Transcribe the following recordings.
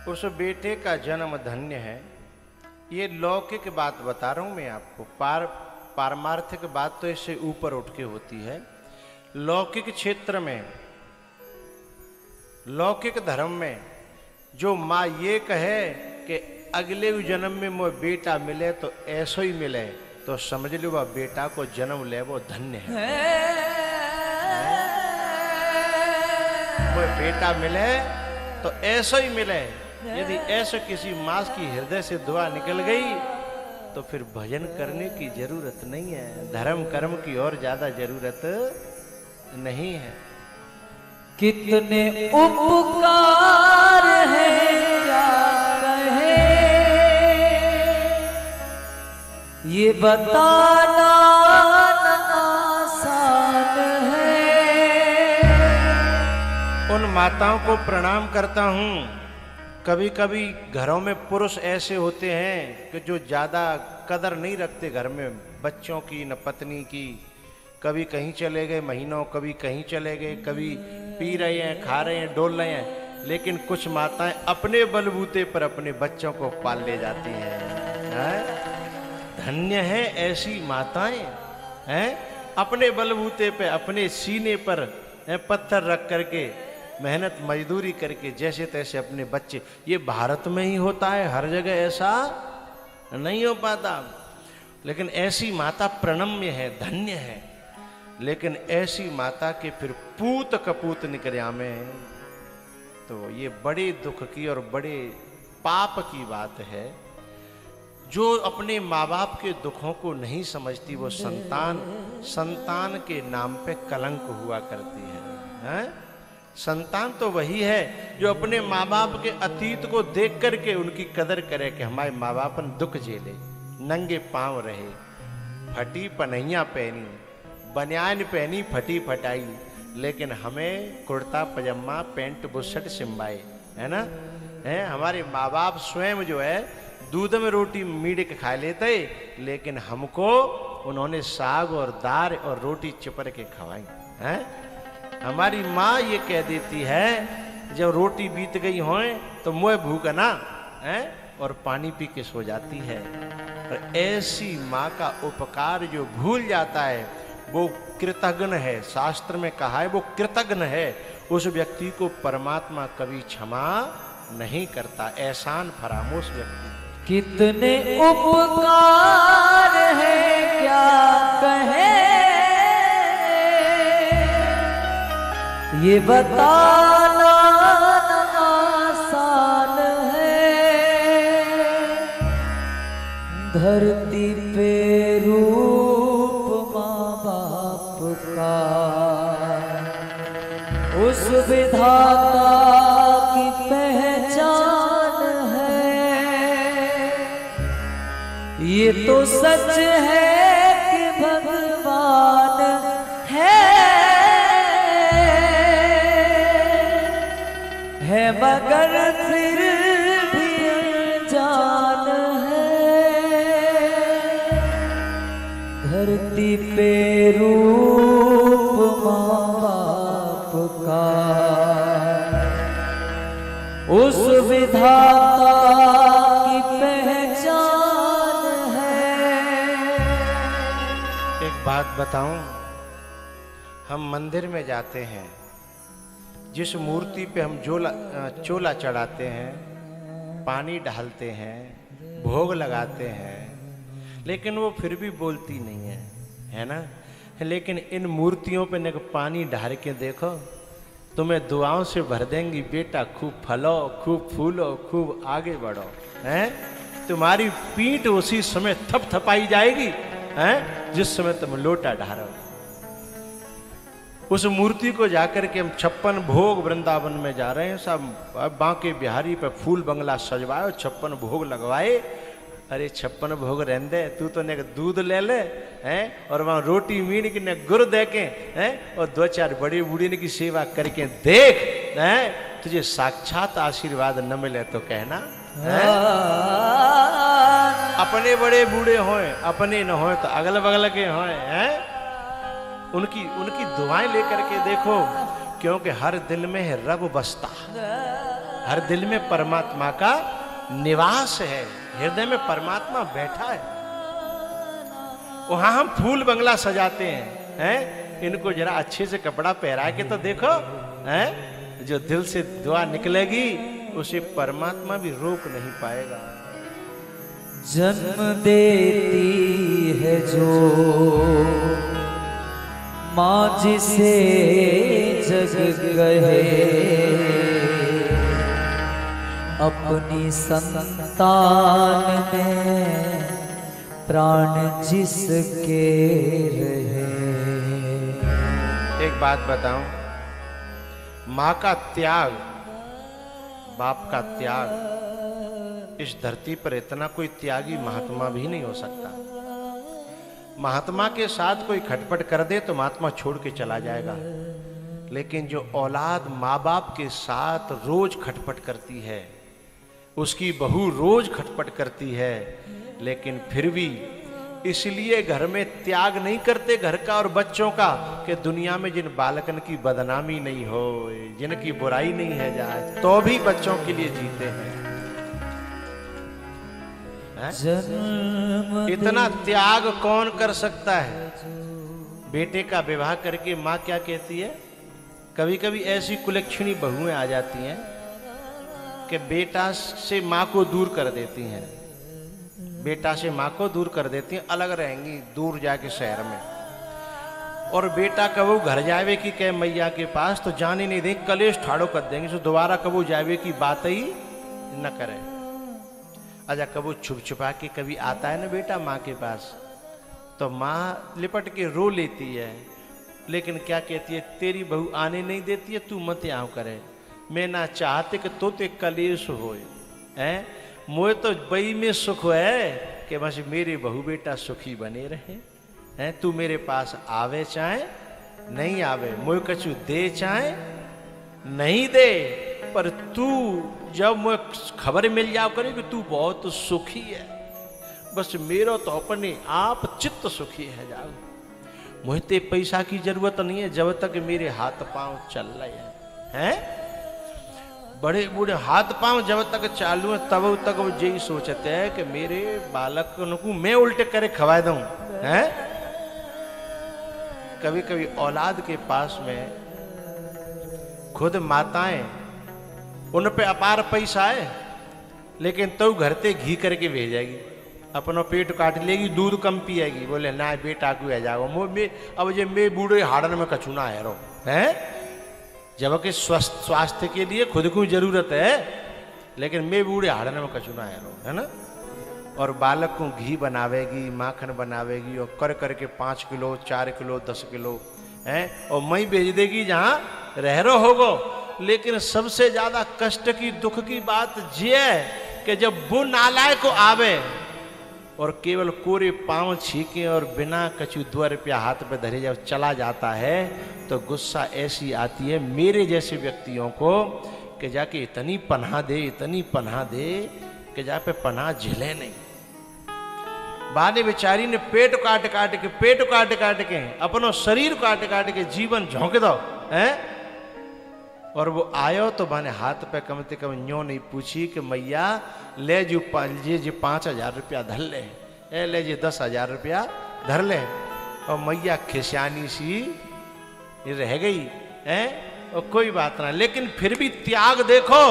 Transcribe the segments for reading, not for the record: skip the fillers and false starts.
उस बेटे का जन्म धन्य है। ये लौकिक बात बता रहा हूं मैं आपको, पारमार्थिक बात तो इससे ऊपर उठ के होती है। लौकिक क्षेत्र में, लौकिक धर्म में जो माँ ये कहे कि अगले जन्म में मुझे बेटा मिले तो ऐसा ही मिले, तो समझ लो वह बेटा को जन्म ले वो धन्य है। मुझे बेटा मिले तो ऐसा ही मिले। यदि ऐसे किसी माँ की हृदय से दुआ निकल गई तो फिर भजन करने की जरूरत नहीं है, धर्म कर्म की और ज्यादा जरूरत नहीं है। कितने उपकार है क्या कहे, ये बताना आसान है। उन माताओं को प्रणाम करता हूँ। कभी कभी घरों में पुरुष ऐसे होते हैं कि जो ज़्यादा कदर नहीं रखते घर में बच्चों की न पत्नी की। कभी कहीं चले गए महीनों, कभी कहीं चले गए, कभी पी रहे हैं, खा रहे हैं, डोल रहे हैं, लेकिन कुछ माताएं अपने बलबूते पर अपने बच्चों को पाल ले जाती हैं। धन्य है ऐसी माताएं हैं, अपने बलबूते पे अपने सीने पर पत्थर रख करके मेहनत मजदूरी करके जैसे तैसे अपने बच्चे। ये भारत में ही होता है, हर जगह ऐसा नहीं हो पाता। लेकिन ऐसी माता प्रणम्य है, धन्य है। लेकिन ऐसी माता के फिर पूत कपूत निकले में, तो ये बड़े दुख की और बड़े पाप की बात है। जो अपने माँ बाप के दुखों को नहीं समझती वो संतान के नाम पे कलंक हुआ करती है। संतान तो वही है जो अपने माँ बाप के अतीत को देख करके उनकी कदर करे कि हमारे माँ बाप ने दुख झेले, नंगे पांव रहे, फटी पनैया पहनी, बनियान पहनी फटी फटाई, लेकिन हमें कुर्ता पजामा पैंट बुशर्ट सिम्बाए, है ना। हमारे माँ बाप स्वयं जो है दूध में रोटी मीड़ के खा लेते, लेकिन हमको उन्होंने साग और दाल और रोटी चिपर के खवाई है। हमारी माँ ये कह देती है जब रोटी बीत गई हो तो मुँह भूख ना है, और पानी पी के सो जाती है। और ऐसी माँ का उपकार जो भूल जाता है वो कृतघ्न है। शास्त्र में कहा है वो कृतघ्न है। उस व्यक्ति को परमात्मा कभी क्षमा नहीं करता। एहसान फरामोश व्यक्ति। कितने उपकार है क्या कहे, ये बताना आसान है। धरती पे रूप माँ बाप का, उस विधाता की पहचान है। ये तो सच है कि भगवान है मगर फिर भी अनजान है। धरती पे रूप माँ बाप का, उस विधाता की पहचान है। एक बात बताऊं, हम मंदिर में जाते हैं, जिस मूर्ति पे हम चोला चढ़ाते हैं, पानी डालते हैं, भोग लगाते हैं, लेकिन वो फिर भी बोलती नहीं है ना। लेकिन इन मूर्तियों पे न पानी डाल के देखो, तुम्हें दुआओं से भर देंगी, बेटा खूब फलो, खूब फूलो, खूब आगे बढ़ो। हैं, तुम्हारी पीठ उसी समय थपथपाई जाएगी हैं जिस समय तुम लोटा ढारो। उस मूर्ति को जाकर के हम 56 भोग वृंदावन में जा रहे हैं, सब बांके बिहारी पे फूल बंगला सजवाए और 56 भोग लगवाए। अरे 56 भोग रहने दे, तू तो ने दूध ले ले हैं, और वहां रोटी मीन की ने गुड़ दे के हैं, और 2-4 बड़ी बूढ़ी की सेवा करके देख हैं, तुझे साक्षात आशीर्वाद न मिले तो कहना। अपने बड़े बूढ़े होए, अपने न होए तो अगल बगल के होए हैं, उनकी दुआएं लेकर के देखो, क्योंकि हर दिल में है रब बसता हर दिल में परमात्मा का निवास है, हृदय में परमात्मा बैठा है। वहां हम फूल बंगला सजाते हैं, इनको जरा अच्छे से कपड़ा पहरा के तो देखो, हैं? जो दिल से दुआ निकलेगी उसे परमात्मा भी रोक नहीं पाएगा। जन्म देती है जो माँ जिसे जग कहे, अपनी संतान में प्राण जिसके रहे। एक बात बताऊं, माँ का त्याग, बाप का त्याग, इस धरती पर इतना कोई त्यागी महात्मा भी नहीं हो सकता। महात्मा के साथ कोई खटपट कर दे तो महात्मा छोड़ के चला जाएगा, लेकिन जो औलाद माँ बाप के साथ रोज खटपट करती है, उसकी बहू रोज खटपट करती है, लेकिन फिर भी इसलिए घर में त्याग नहीं करते घर का और बच्चों का कि दुनिया में जिन बालकन की बदनामी नहीं हो, जिनकी बुराई नहीं है जाए, तो भी बच्चों के लिए जीते हैं। इतना त्याग कौन कर सकता है? बेटे का विवाह करके माँ क्या कहती है? कभी कभी ऐसी कुलक्षणी बहुएं आ जाती हैं कि बेटा से माँ को दूर कर देती हैं, बेटा से माँ को दूर कर देती हैं, अलग रहेंगी दूर जाके शहर में। और बेटा कबू घर जावे की कह मैया के पास तो जाने नहीं देंगे, कलेश ठाड़ो कर देंगे, तो दोबारा कबू जावे की बात ही न करे। अच्छा, कबू छुप छुपा के कभी आता है ना बेटा माँ के पास, तो माँ लिपट के रो लेती है, लेकिन क्या कहती है? तेरी बहू आने नहीं देती है, तू मत आओ करे, मैं ना चाहते कि तो ते कलेश होए हैं। मोए तो बई में सुख है कि बस मेरे बहू बेटा सुखी बने रहे हैं। तू मेरे पास आवे चाहे नहीं आवे, मोए कछु दे चाहे नहीं दे, पर तू जब मुझे खबर मिल जाओ करे कि तू बहुत सुखी है, बस मेरा तो अपने आप चित्त सुखी है जाओ। मुझे पैसा की जरूरत नहीं है जब तक मेरे हाथ पांव चल रहे हैं। बड़े बूढ़े हाथ पांव जब तक चालू है तब तक वो यही सोचते हैं कि मेरे बालक को मैं उल्टे करे खवा दूं, हैं? कभी कभी औलाद के पास में खुद माताएं, उन पे अपार पैसा है, लेकिन तो घर ते घी करके भेजेगी, अपना पेट काट लेगी, दूध कम पिएगी, बोले ना बेटा को आ जाओ। अब जे मैं बूढ़े हाड़न में कछू ना है रो, हैं? जबकि स्वास्थ्य के लिए खुद को जरूरत है, लेकिन मैं बूढ़े हाड़न में कछू ना है रो, है ना? और बालक को घी बनावेगी, माखन बनावेगी, और कर करके 5 किलो 4 किलो 10 किलो हैं, और मई भेज देगी जहाँ रह रो होगो। लेकिन सबसे ज्यादा कष्ट की दुख की बात ये है कि जब वो नालायक को आवे और केवल कोरे पांव छीके और बिना कछु 2 रुपया हाथ पे धरे जब चला जाता है, तो गुस्सा ऐसी आती है मेरे जैसे व्यक्तियों को कि जाके इतनी पनाह दे कि जा पे पनाह झेले नहीं। बाने बेचारी ने पेट काट काट के अपनो शरीर काट के जीवन झोंक दो, हैं? और वो आयो तो बाने हाथ पे कम से कम न्यों नहीं पूछी कि मैया ले जो 5,000 रुपया धर ले जी 10,000 रुपया धर ले। और मैया खिसियानी सी रह गई है, और कोई बात ना, लेकिन फिर भी त्याग देखो,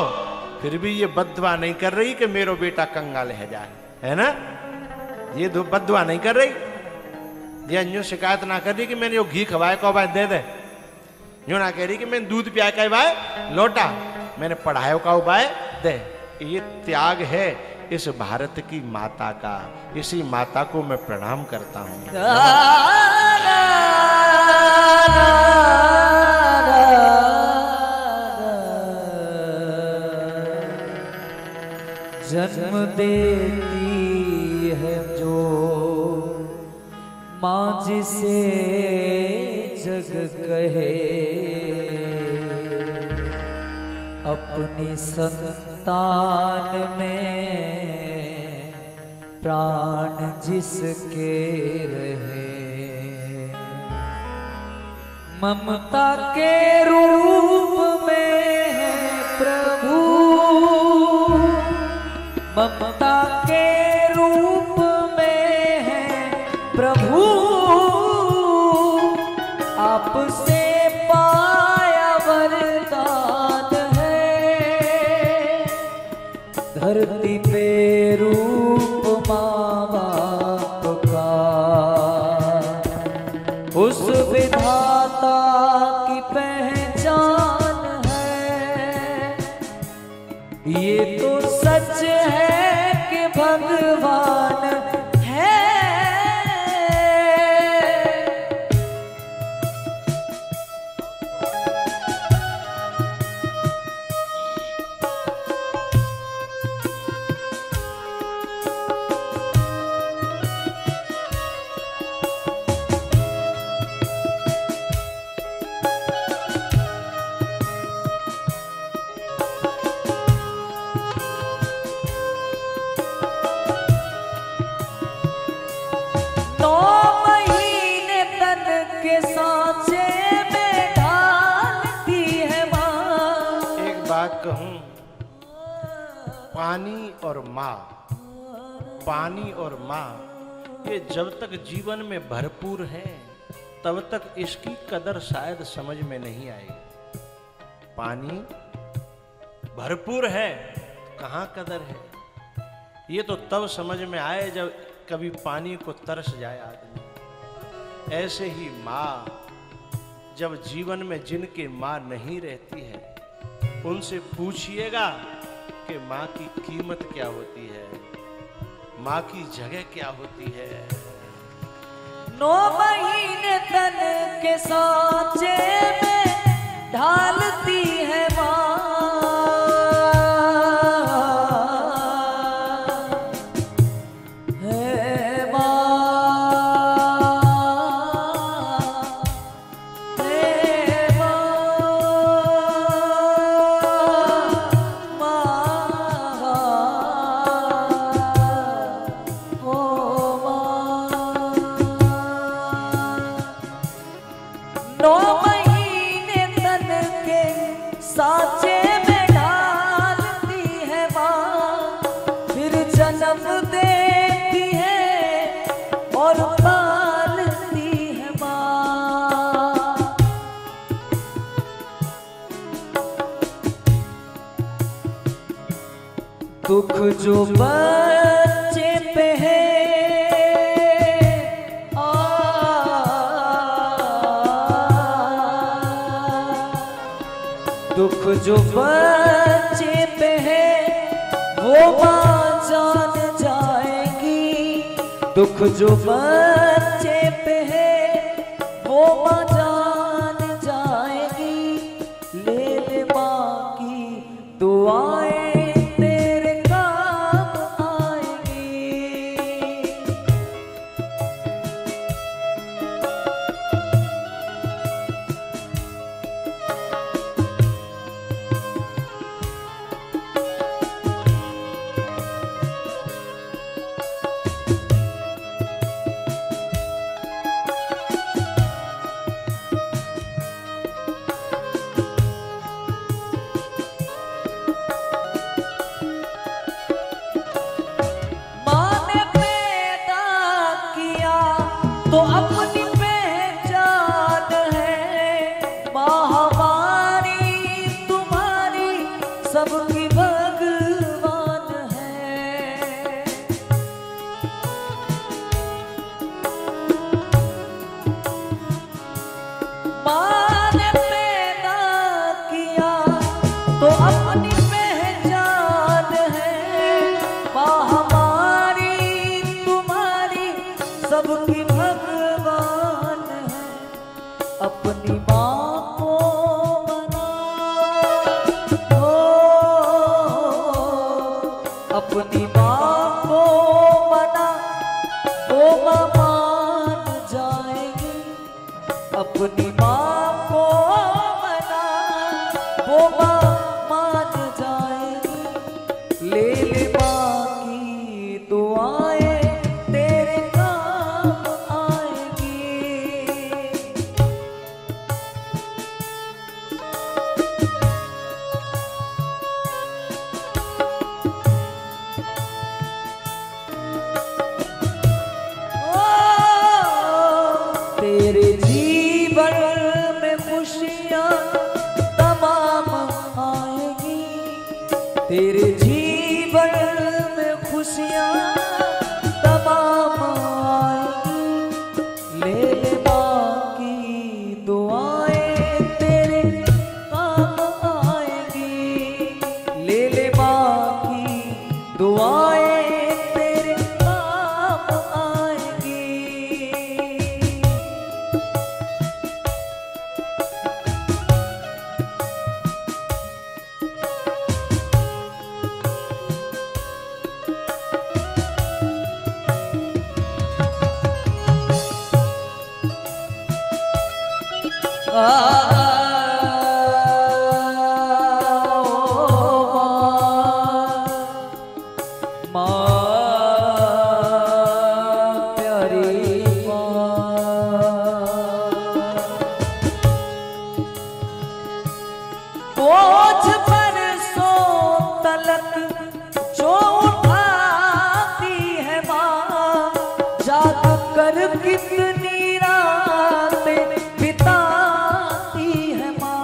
फिर भी ये बददुआ नहीं कर रही कि मेरो बेटा कंगाल है जाए, है ना? ये बददुआ नहीं कर रही, ये अन्यों शिकायत ना कर रही कि मैंने यो घी खवाए को भाई दे दे, यूं ना कह रही कि मैंने दूध पिया का भाई लौटा, मैंने पढ़ायो का भाई दे। ये त्याग है इस भारत की माता का, इसी माता को मैं प्रणाम करता हूं। जन्म देती है जो माँ जिसे जग कहे, अपनी संतान में प्राण जिसके रहे, ममता के रूप में है प्रभु ममता के रूप में है प्रभु, आपसे पाया वरदान है। धरती पे रूप माँ बाप का, उस विधाता की पहचान है। ये तो सच है कि भगवान है। कहूं, पानी और माँ, पानी और माँ ये जब तक जीवन में भरपूर है तब तक इसकी कदर शायद समझ में नहीं आएगी। पानी भरपूर है, कहाँ कदर है, ये तो तब समझ में आए जब कभी पानी को तरस जाए आदमी। ऐसे ही माँ, जब जीवन में जिनके माँ नहीं रहती है उनसे पूछिएगा कि माँ की कीमत क्या होती है, माँ की जगह क्या होती है। 9 महीने तन के सांचे में ढालती है माँ, है माँ, है सांचे में ढालती है माँ, फिर जन्म देती है और पालती है माँ। दुख जो बच्चे पे है दुख जो बच्चे पे है वो माँ जान जाएगी, दुख जो बच्चे पे है वो माँ जान जाएगी। ले ले माँ की दुआएं तेरे काम आएगी। तो अपनी पहचान है माँ हमारी, तुम्हारी सबकी भगवान है। माँ ने पैदा किया तो अपनी पहचान है माँ हमारी, तुम्हारी सबकी भगवान है। अपनी माँ को मना, अपनी माँ को मना, वो माँ मान जाएगी। अपनी माँ को मना, वो माँ मान जाएगी। ले ले माँ की दुआएं तेरे काम आएगी। जीवन में खुशियाँ तमाम आएंगी। ले ले माँ की दुआएं तेरे काम आएंगी। ले ले माँ की दुआएं तेरे काम आएंगी। बोझ पर सो तलक जो उठाती है माँ, जाग कर कितनी रातें बिताती है माँ।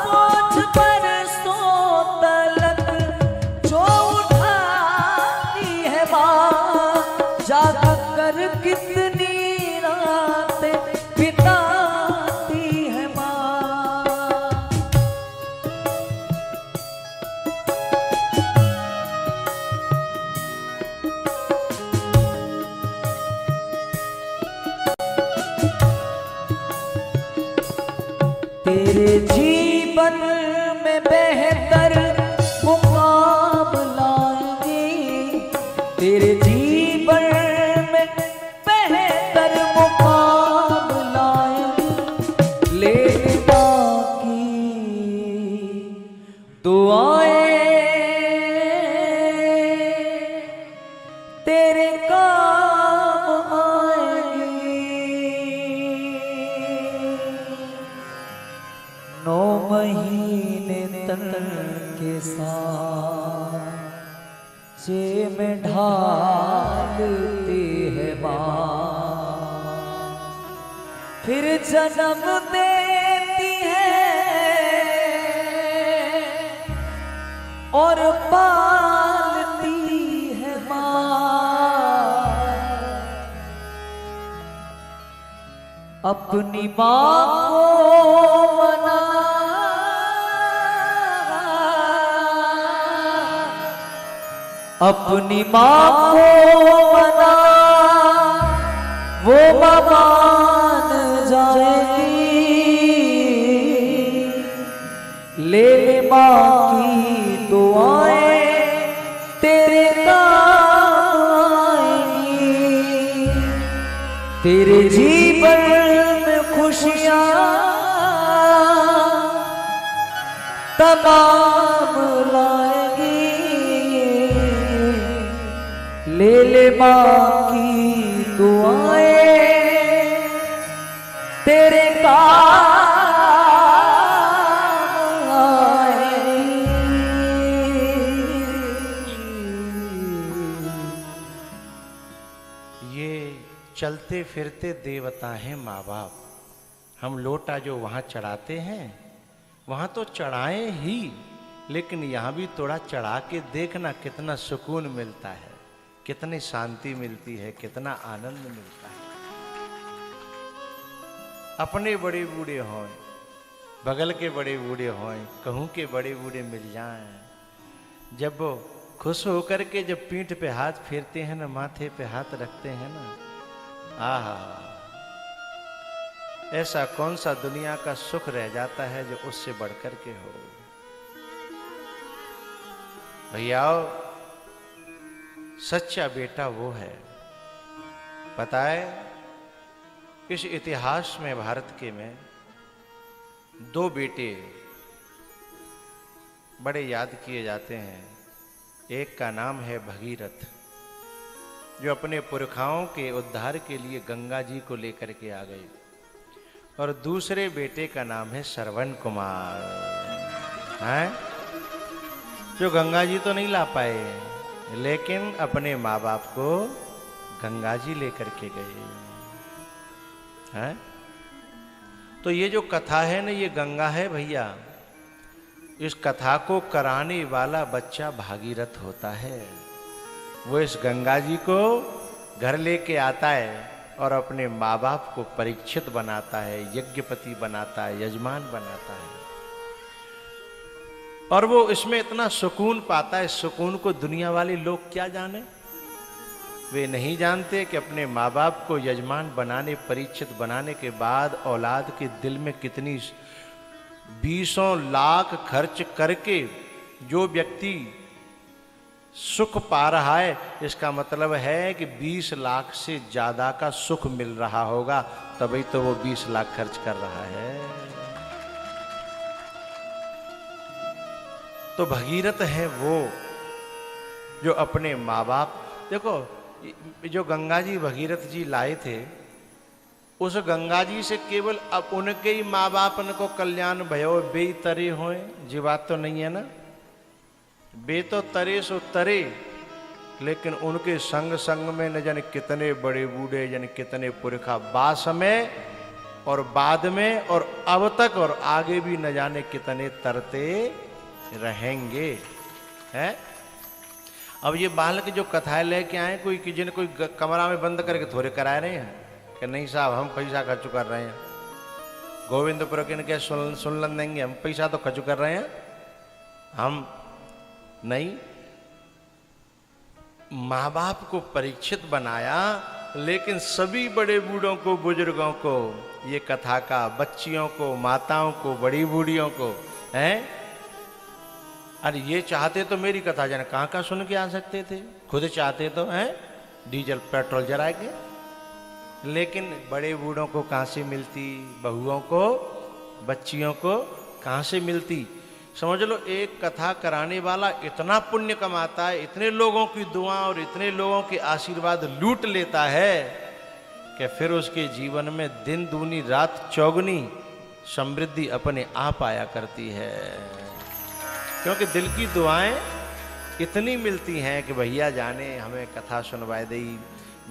बोझ पर सो तलक जो उठाती है माँ, जाग कर कितनी रातें बिताती है माँ। तेरे जीवन में बेहतर मुकाम लाएंगे। तेरे जीवन में बेहतर मुकाम लाएंगे। ले ले माँ की दुआएं तेरे काम आएंगी। 9 महीने तन के साथ जे में ढालती है माँ, फिर जन्म देती है और पालती है माँ। अपनी माँ को मना, अपनी माँ को मना, वो माँ मान जाएगी। ले ले माँ की दुआएं तेरे काम आएंगी। तेरे जीवन में खुशियाँ तमाम लाएगी। ले ले माँ की दुआएं तेरे काम आएंगी। ये चलते फिरते देवता हैं माँ बाप। हम लोटा जो वहाँ चढ़ाते हैं वहाँ तो चढ़ाएं ही, लेकिन यहाँ भी थोड़ा चढ़ा के देखना कितना सुकून मिलता है, कितनी शांति मिलती है, कितना आनंद मिलता है। अपने बड़े बूढ़े हों, बगल के बड़े बूढ़े हों, कहूँ के बड़े बूढ़े मिल जाएं, जब वो खुश होकर के जब पीठ पे हाथ फेरते हैं ना, माथे पे हाथ रखते हैं ना, आहा, ऐसा कौन सा दुनिया का सुख रह जाता है जो उससे बढ़कर के हो। भैयाओ, सच्चा बेटा वो है। पता है, इस इतिहास में भारत के में 2 बेटे बड़े याद किए जाते हैं। एक का नाम है भगीरथ, जो अपने पुरखाओं के उद्धार के लिए गंगा जी को लेकर के आ गए, और दूसरे बेटे का नाम है श्रवण कुमार। हैं? जो गंगा जी तो नहीं ला पाए, लेकिन अपने माँ बाप को गंगा जी लेकर के गए हैं। तो ये जो कथा है ना, ये गंगा है भैया। इस कथा को कराने वाला बच्चा भागीरथ होता है। वो इस गंगा जी को घर लेके आता है और अपने माँ बाप को परीक्षित बनाता है, यज्ञपति बनाता है, यजमान बनाता है। और वो इसमें इतना सुकून पाता है, सुकून को दुनिया वाले लोग क्या जाने। वे नहीं जानते कि अपने माँ बाप को यजमान बनाने, परीक्षित बनाने के बाद औलाद के दिल में कितनी 20 लाख खर्च करके जो व्यक्ति सुख पा रहा है, इसका मतलब है कि 20 लाख से ज्यादा का सुख मिल रहा होगा, तभी तो वो 20 लाख खर्च कर रहा है। तो भगीरथ है वो जो अपने माँ बाप, देखो जो गंगा जी भगीरथ जी लाए थे, उस गंगा जी से केवल अब उनके ही माँ बाप को कल्याण भयो बे तरे होए, जी बात तो नहीं है ना। बे तो तरे सो तरे, लेकिन उनके संग संग में न जाने कितने बड़े बूढ़े, जाने कितने पुरखा बास में और बाद में और अब तक और आगे भी न जाने कितने तरते रहेंगे, हैं। अब ये बालक जो कथाएं लेके आए, कोई किसी ने कोई कमरा में बंद करके थोड़े कराए रहे हैं कि नहीं साहब हम पैसा खर्च कर रहे हैं, गोविंदपुर के इनके सुन देंगे, हम पैसा तो खर्च कर रहे हैं, हम नहीं। माँ बाप को परीक्षित बनाया, लेकिन सभी बड़े बूढ़ों को, बुजुर्गों को ये कथा का, बच्चियों को, माताओं को, बड़ी बूढ़ियों को, हैं। अरे ये चाहते तो मेरी कथा जाने कहाँ कहाँ सुन के आ सकते थे, खुद चाहते तो हैं डीजल पेट्रोल जरा के, लेकिन बड़े बूढ़ों को कहाँ से मिलती, बहुओं को, बच्चियों को कहाँ से मिलती। समझ लो एक कथा कराने वाला इतना पुण्य कमाता है, इतने लोगों की दुआ और इतने लोगों के आशीर्वाद लूट लेता है कि फिर उसके जीवन में दिन दूनी रात चौगुनी समृद्धि अपने आप आया करती है। क्योंकि दिल की दुआएं इतनी मिलती हैं कि भैया जाने हमें कथा सुनवाए दे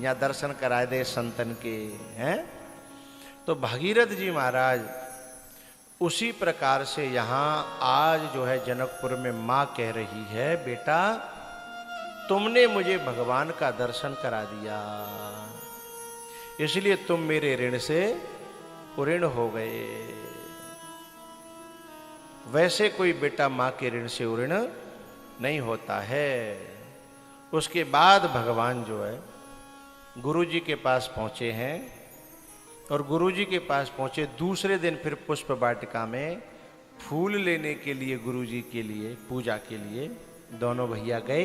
या दर्शन कराए दे संतन के, हैं। तो भगीरथ जी महाराज उसी प्रकार से यहाँ आज जो है जनकपुर में माँ कह रही है, बेटा तुमने मुझे भगवान का दर्शन करा दिया, इसलिए तुम मेरे ऋण से उऋण हो गए। वैसे कोई बेटा माँ के ऋण से उऋण नहीं होता है। उसके बाद भगवान जो है गुरु जी के पास पहुँचे हैं, और गुरु जी के पास पहुँचे दूसरे दिन फिर पुष्प वाटिका में फूल लेने के लिए, गुरु जी के लिए पूजा के लिए दोनों भैया गए।